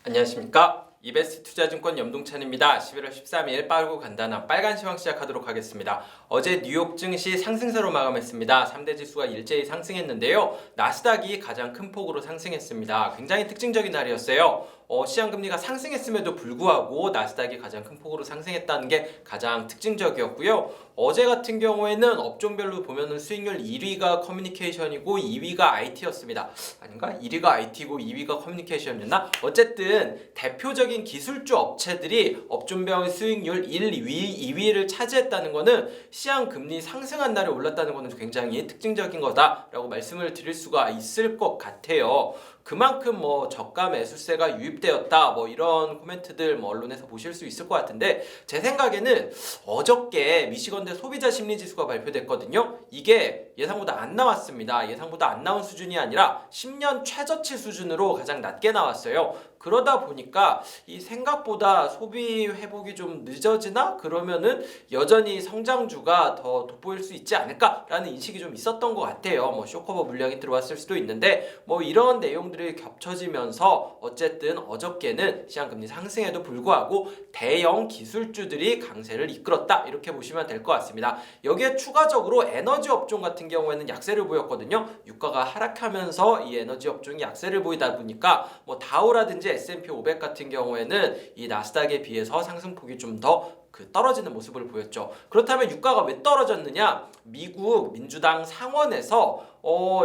안녕하십니까. 이베스트 투자증권 염동찬입니다. 11월 13일 빠르고 간단한 빨간 시황 시작하도록 하겠습니다. 어제 뉴욕 증시 상승세로 마감했습니다. 3대 지수가 일제히 상승했는데요. 나스닥이 가장 큰 폭으로 상승했습니다. 굉장히 특징적인 날이었어요. 시장금리가 상승했음에도 불구하고 나스닥이 가장 큰 폭으로 상승했다는 게 가장 특징적이었고요. 어제 같은 경우에는 업종별로 보면은 수익률 1위가 커뮤니케이션이고 2위가 IT였습니다. 아닌가? 1위가 IT고 2위가 커뮤니케이션이었나? 어쨌든 대표적인 기술주 업체들이 업종별 수익률 1, 2위를 차지했다는 거는 시장 금리 상승한 날에 올랐다는 거는 굉장히 특징적인 거다라고 말씀을 드릴 수가 있을 것 같아요. 그만큼 저가 매수세가 유입되었다 이런 코멘트들 언론에서 보실 수 있을 것 같은데, 제 생각에는 어저께 미시건대 소비자 심리 지수가 발표됐거든요. 이게 예상보다 안 나왔습니다. 예상보다 안 나온 수준이 아니라 10년 최저치 수준으로 가장 낮게 나왔어요. 그러다 보니까 이 생각보다 소비 회복이 좀 늦어지나? 그러면은 여전히 성장주가 더 돋보일 수 있지 않을까라는 인식이 좀 있었던 것 같아요. 쇼커버 물량이 들어왔을 수도 있는데 이런 내용들이 겹쳐지면서 어쨌든 어저께는 시장금리 상승에도 불구하고 대형 기술주들이 강세를 이끌었다, 이렇게 보시면 될 것 같습니다. 여기에 추가적으로 에너지 업종 같은 경우에는 약세를 보였거든요. 유가가 하락하면서 이 에너지 업종이 약세를 보이다 보니까 다우라든지 S&P 500 같은 경우에는 이 나스닥에 비해서 상승폭이 좀 더 떨어지는 모습을 보였죠. 그렇다면 유가가 왜 떨어졌느냐? 미국 민주당 상원에서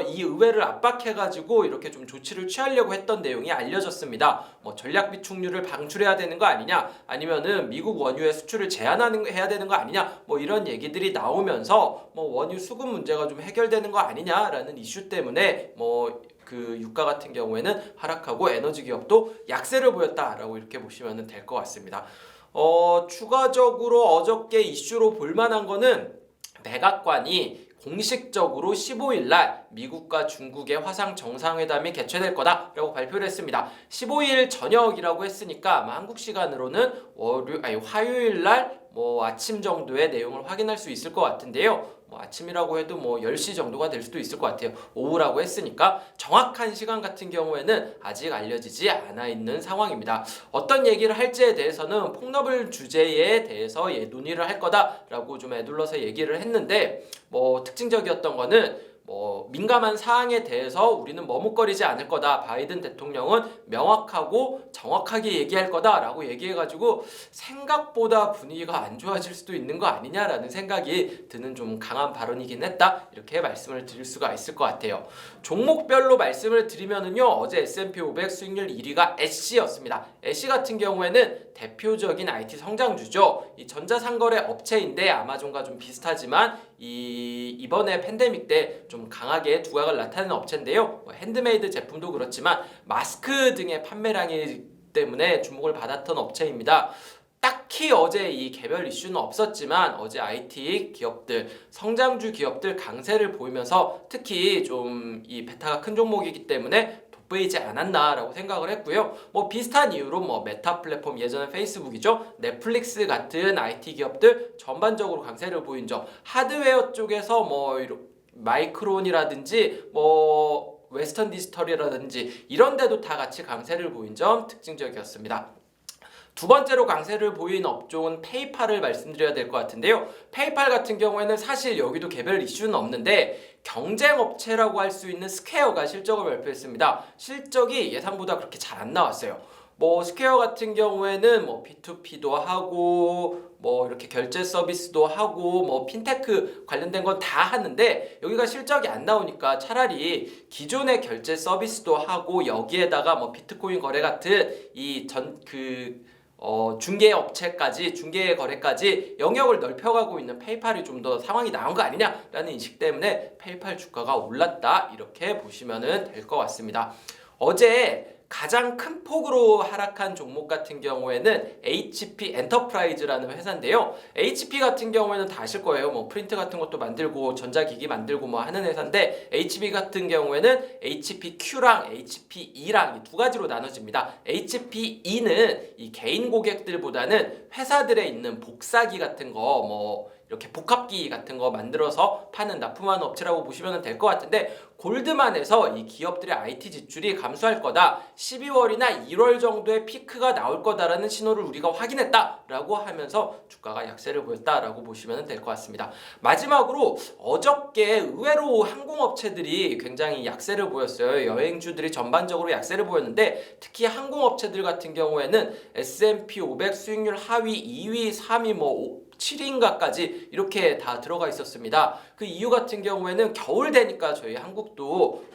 이 의회를 압박해가지고 이렇게 좀 조치를 취하려고 했던 내용이 알려졌습니다. 전략 비축률을 방출해야 되는 거 아니냐? 아니면은 미국 원유의 수출을 해야 되는 거 아니냐? 이런 얘기들이 나오면서 원유 수급 문제가 좀 해결되는 거 아니냐라는 이슈 때문에 그 유가 같은 경우에는 하락하고 에너지 기업도 약세를 보였다라고 이렇게 보시면 될 것 같습니다. 추가적으로 어저께 이슈로 볼만한 거는 백악관이 공식적으로 15일 날 미국과 중국의 화상 정상회담이 개최될 거다라고 발표를 했습니다. 15일 저녁이라고 했으니까 아마 한국 시간으로는 화요일 날 아침 정도의 내용을 확인할 수 있을 것 같은데요. 아침이라고 해도 10시 정도가 될 수도 있을 것 같아요. 오후라고 했으니까 정확한 시간 같은 경우에는 아직 알려지지 않아 있는 상황입니다. 어떤 얘기를 할지에 대해서는 폭넓은 주제에 대해서 논의를 할 거다라고 좀 애둘러서 얘기를 했는데, 특징적이었던 거는 민감한 사항에 대해서 우리는 머뭇거리지 않을 거다. 바이든 대통령은 명확하고 정확하게 얘기할 거다라고 얘기해가지고 생각보다 분위기가 안 좋아질 수도 있는 거 아니냐라는 생각이 드는 좀 강한 발언이긴 했다, 이렇게 말씀을 드릴 수가 있을 것 같아요. 종목별로 말씀을 드리면은요, 어제 S&P 500 수익률 1위가 애쉬였습니다. 애쉬 같은 경우에는 대표적인 IT 성장주죠. 이 전자상거래 업체인데 아마존과 좀 비슷하지만 이번에 팬데믹 때 좀 강하게 두각을 나타내는 업체인데요. 핸드메이드 제품도 그렇지만 마스크 등의 판매량이 때문에 주목을 받았던 업체입니다. 딱히 어제 이 개별 이슈는 없었지만 어제 IT 기업들, 성장주 기업들 강세를 보이면서 특히 좀 이 베타가 큰 종목이기 때문에 돋보이지 않았나라고 생각을 했고요. 비슷한 이유로 메타 플랫폼, 예전에 페이스북이죠, 넷플릭스 같은 IT 기업들 전반적으로 강세를 보인 점, 하드웨어 쪽에서 마이크론이라든지 웨스턴 디지털이라든지 이런 데도 다 같이 강세를 보인 점 특징적이었습니다. 두 번째로 강세를 보인 업종은 페이팔을 말씀드려야 될 것 같은데요. 페이팔 같은 경우에는 사실 여기도 개별 이슈는 없는데 경쟁업체라고 할 수 있는 스퀘어가 실적을 발표했습니다. 실적이 예상보다 그렇게 잘 안 나왔어요. 스퀘어 같은 경우에는 P2P도 하고 이렇게 결제 서비스도 하고 핀테크 관련된 건 다 하는데 여기가 실적이 안 나오니까 차라리 기존의 결제 서비스도 하고 여기에다가 비트코인 거래 같은 중개 업체까지, 중개 거래까지 영역을 넓혀가고 있는 페이팔이 좀 더 상황이 나은 거 아니냐라는 인식 때문에 페이팔 주가가 올랐다, 이렇게 보시면 될 것 같습니다. 어제 가장 큰 폭으로 하락한 종목 같은 경우에는 HP 엔터프라이즈라는 회사인데요. HP 같은 경우에는 다 아실 거예요. 프린트 같은 것도 만들고 전자기기 만들고 하는 회사인데, HP 같은 경우에는 HPQ랑 HPE랑 이 두 가지로 나눠집니다. HPE는 이 개인 고객들보다는 회사들에 있는 복사기 같은 거 이렇게 복합기 같은 거 만들어서 파는 납품하는 업체라고 보시면 될 것 같은데 골드만에서 이 기업들의 IT 지출이 감소할 거다. 12월이나 1월 정도의 피크가 나올 거다라는 신호를 우리가 확인했다라고 하면서 주가가 약세를 보였다라고 보시면 될 것 같습니다. 마지막으로 어저께 의외로 항공업체들이 굉장히 약세를 보였어요. 여행주들이 전반적으로 약세를 보였는데 특히 항공업체들 같은 경우에는 S&P 500 수익률 하위 2위, 3위 7위인가까지 이렇게 다 들어가 있었습니다. 그 이유 같은 경우에는 겨울 되니까 저희 한국도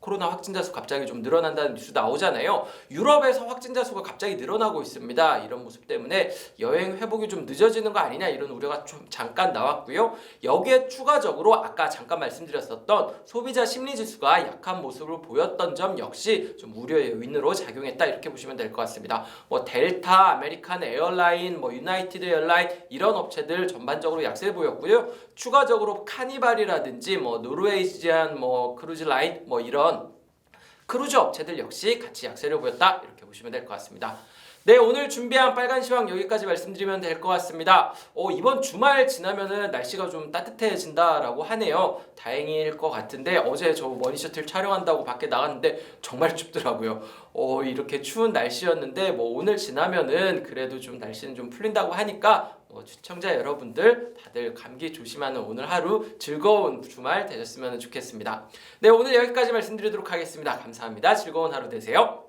코로나 확진자 수 갑자기 좀 늘어난다는 뉴스 나오잖아요. 유럽에서 확진자 수가 갑자기 늘어나고 있습니다. 이런 모습 때문에 여행 회복이 좀 늦어지는 거 아니냐 이런 우려가 좀 잠깐 나왔고요. 여기에 추가적으로 아까 잠깐 말씀드렸었던 소비자 심리 지수가 약한 모습을 보였던 점 역시 좀 우려의 요인으로 작용했다 이렇게 보시면 될 것 같습니다. 델타, 아메리칸 에어라인, 유나이티드 에어라인 이런 업체들 전반적으로 약세를 보였고요. 추가적으로 카니발이라든지 노르웨이지안 크루즈 라인 이런 크루즈 업체들 역시 같이 약세를 보였다 이렇게 보시면 될 것 같습니다. 네, 오늘 준비한 빨간 시황 여기까지 말씀드리면 될 것 같습니다. 이번 주말 지나면은 날씨가 좀 따뜻해진다라고 하네요. 다행일 것 같은데 어제 저 머니셔틀 촬영한다고 밖에 나갔는데 정말 춥더라고요. 이렇게 추운 날씨였는데 오늘 지나면은 그래도 좀 날씨는 좀 풀린다고 하니까 시청자 여러분들 다들 감기 조심하는 오늘 하루 즐거운 주말 되셨으면 좋겠습니다. 네, 오늘 여기까지 말씀드리도록 하겠습니다. 감사합니다. 즐거운 하루 되세요.